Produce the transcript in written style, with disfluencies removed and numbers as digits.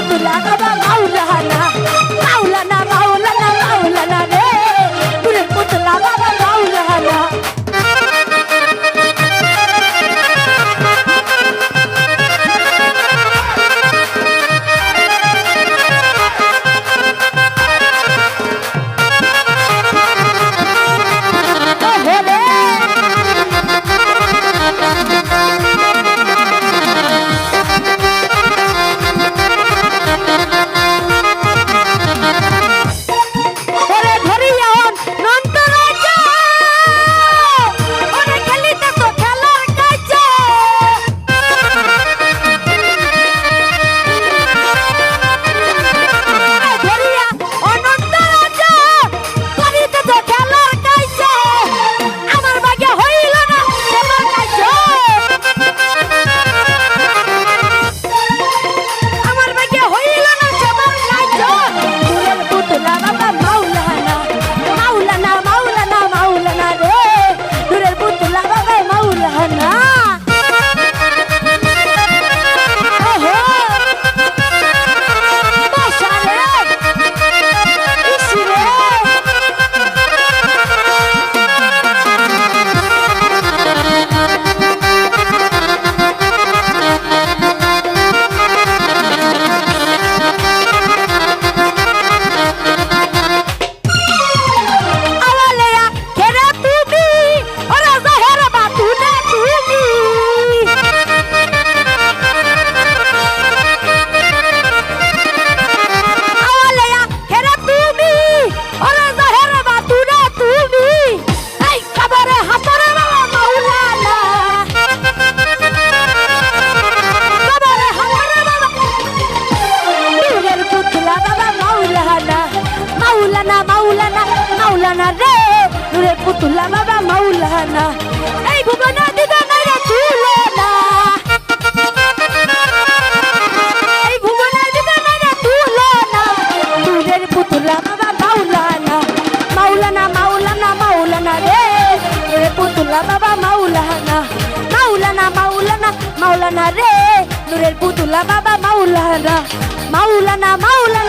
পুতুলা বাবা মাওলানা মাওলানা মাওলানা মাওলানা রে নূরের পুতুলা বাবা মাওলানা মাওলানা রে নূরের পুতুলা বাবা মাওলানা এই ভুবনে দিদা নাইরা তুলনা এই ভুবনে দিদা নাইরা তুলনা নূরের পুতুলা বাবা মাওলানা মাওলানা মাওলানা মাওলানা রে নূরের পুতুলা বাবা মাওলানা মাওলানা মাওলানা মাওলানা রে নূরের পুতুলা বাবা মাওলানা মাওলানা মাওলানা